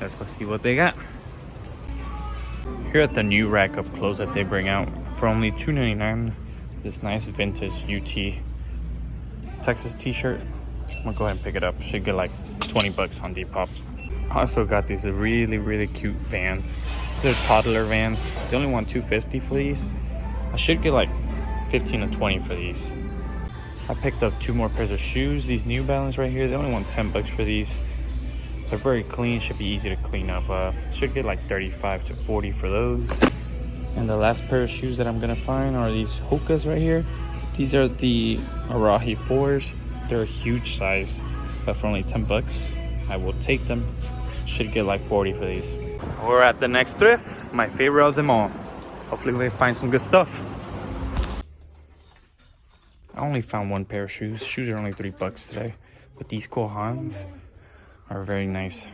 Let's go see what they got. Here at the new rack of clothes that they bring out for only $2.99. This nice vintage UT Texas t-shirt. I'm gonna go ahead and pick it up. Should get like 20 bucks on Depop. I also got these really cute Vans. They're toddler Vans. They only want $2.50 for these. I should get like 15 to 20 for these. I picked up 2 more pairs of shoes. These New Balance right here, they only want 10 bucks for these. They're very clean, should be easy to clean up. Should get like 35 to 40 for those. And the last pair of shoes that I'm gonna find are these Hokas right here. These are the Arahi 4s. They're a huge size, but for only 10 bucks, I will take them. Should get like 40 for these. We're at the next thrift, my favorite of them all. Hopefully we find some good stuff. I only found 1 pair of shoes. Shoes are only 3 bucks today. But these Kohans are very nice.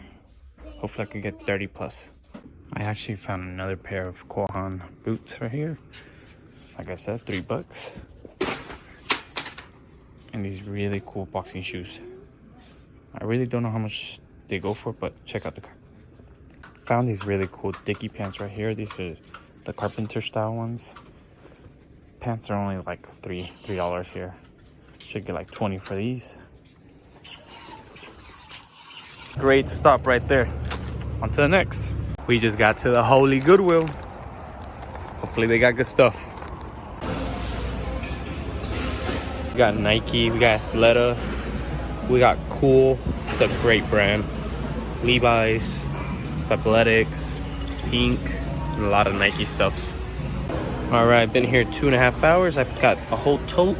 Hopefully I could get 30 plus. I actually found another pair of Kohan boots right here. Like I said, 3 bucks. And these really cool boxing shoes. I really don't know how much they go for, but check out the... Found these really cool Dickie pants right here. These are the carpenter style ones. Pants are only like $3 here. Should get like 20 for these. Great stop right there. On to the next. We just got to the Holy Goodwill. Hopefully they got good stuff. We got Nike, we got Athleta, we got Cool. It's a great brand. Levi's, Athletics, Pink, and a lot of Nike stuff. All right, I've been here 2.5 hours. I've got a whole tote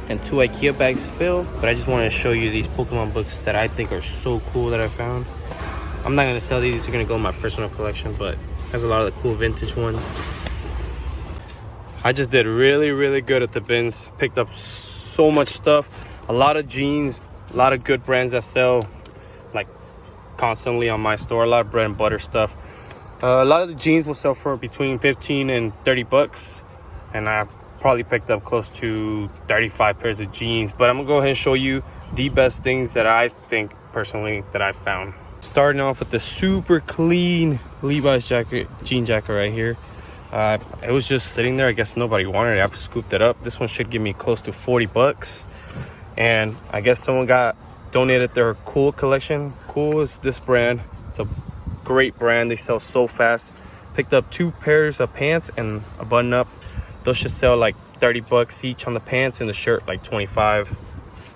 and 2 IKEA bags filled, but I just wanted to show you these Pokemon books that I think are so cool that I found. I'm not gonna sell these are gonna go in my personal collection, but has a lot of the cool vintage ones. I just did really good at the bins. Picked up so much stuff, a lot of jeans, a lot of good brands that sell like constantly on my store, a lot of bread and butter stuff. A lot of the jeans will sell for between 15 and 30 bucks, and I probably picked up close to 35 pairs of jeans. But I'm gonna go ahead and show you the best things that I think personally that I found. Starting off with the super clean Levi's jacket, jean jacket right here. It was just sitting there. I guess nobody wanted it. I scooped it up. This one should give me close to 40 bucks. And I guess someone got donated their Cool collection. Cool is this brand. It's a great brand. They sell so fast. Picked up 2 pairs of pants and a button up. Those should sell like 30 bucks each on the pants, and the shirt like 25.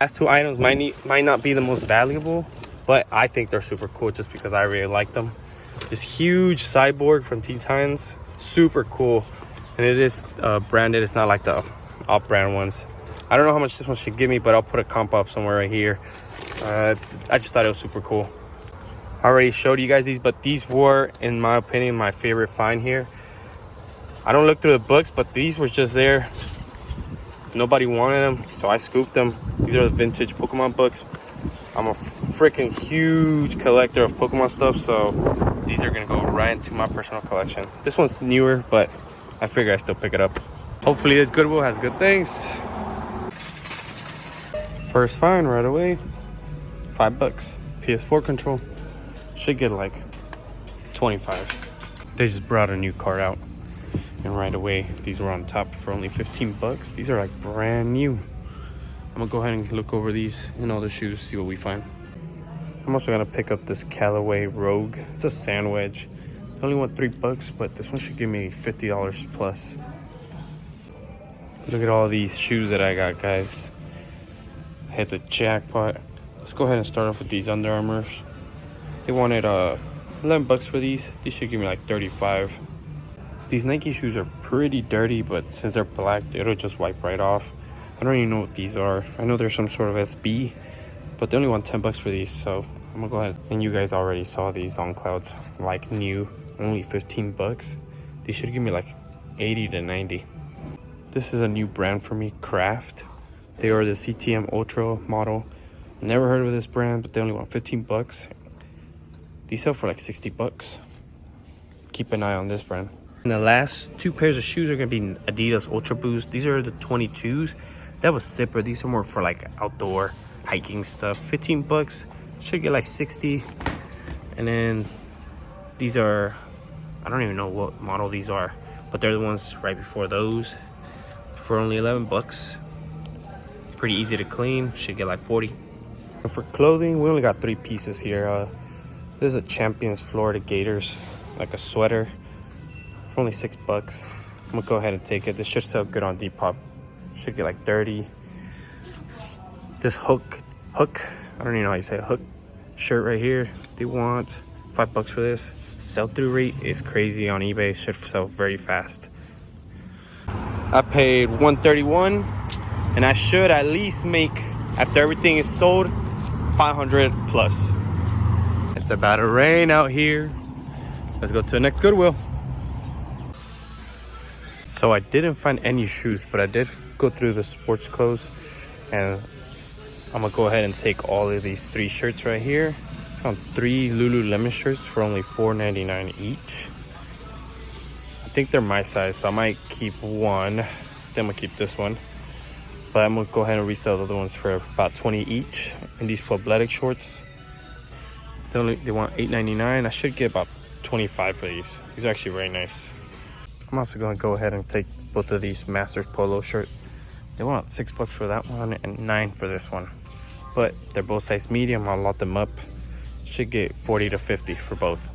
Last 2 items might not be the most valuable, but I think they're super cool just because I really like them. This huge sideboard from Teen Titans, super cool. And it is branded. It's not like the off-brand ones. I don't know how much this one should give me, but I'll put a comp up somewhere right here. I just thought it was super cool. I already showed you guys these, but these were, in my opinion, my favorite find here. I don't look through the books, but these were just there. Nobody wanted them, so I scooped them. These are the vintage Pokemon books. I'm a freaking huge collector of Pokemon stuff, so these are gonna go right into my personal collection. This one's newer, but I figure I still pick it up. Hopefully this Goodwill has good things. First find right away, 5 bucks. PS4 control, should get like 25. They just brought a new card out, and right away these were on top for only 15 bucks. These are like brand new. I'm gonna go ahead and look over these and all the shoes, see what we find. I'm also gonna pick up this Callaway Rogue. It's a sand wedge. I only want 3 bucks, but this one should give me $50 plus. Look at all these shoes that I got, guys. I hit the jackpot. Let's go ahead and start off with these Under Armours. They wanted 11 bucks for these. These should give me like 35. These Nike shoes are pretty dirty, but since they're black, it'll just wipe right off. I don't even know what these are. I know there's some sort of SB, but they only want 10 bucks for these, so I'm gonna go ahead. And you guys already saw these on Clouds, like new, only 15 bucks. These should give me like 80 to 90. This is a new brand for me, Craft. They are the CTM Ultra model. Never heard of this brand, but they only want 15 bucks. These sell for like 60 bucks. Keep an eye on this brand. And the last 2 pairs of shoes are gonna be Adidas Ultra Boost. These are the 22s. That was zipper. These are more for like outdoor hiking stuff. 15 bucks. Should get like 60. And then These are, I don't even know what model these are, but they're the ones right before those for only 11 bucks. Pretty easy to clean, should get like 40. And for clothing, we only got 3 pieces here. This is a Champions Florida Gators, like a sweater, for only 6 bucks. I'm gonna go ahead and take it. This should sell good on Depop. Should get like 30. This hook, I don't even know how you say it, hook shirt right here. They want 5 bucks for this. Sell-through rate is crazy on eBay. Should sell very fast. I paid $131, and I should at least make, after everything is sold, 500 plus. It's about to rain out here. Let's go to the next Goodwill. So I didn't find any shoes, but I did go through the sports clothes, and I'm gonna go ahead and take all of these 3 shirts right here. Found 3 Lululemon shirts for only $4.99 each. I think they're my size, so I might keep one. Then I'm gonna keep this one. But I'm gonna go ahead and resell the other ones for about 20 each. And these Pobletic shorts, they want $8.99. I should get about 25 for these. These are actually very nice. I'm also gonna go ahead and take both of these Masters Polo shirt. They want 6 bucks for that one and 9 for this one. But they're both size medium. I'll lot them up. Should get 40 to 50 for both.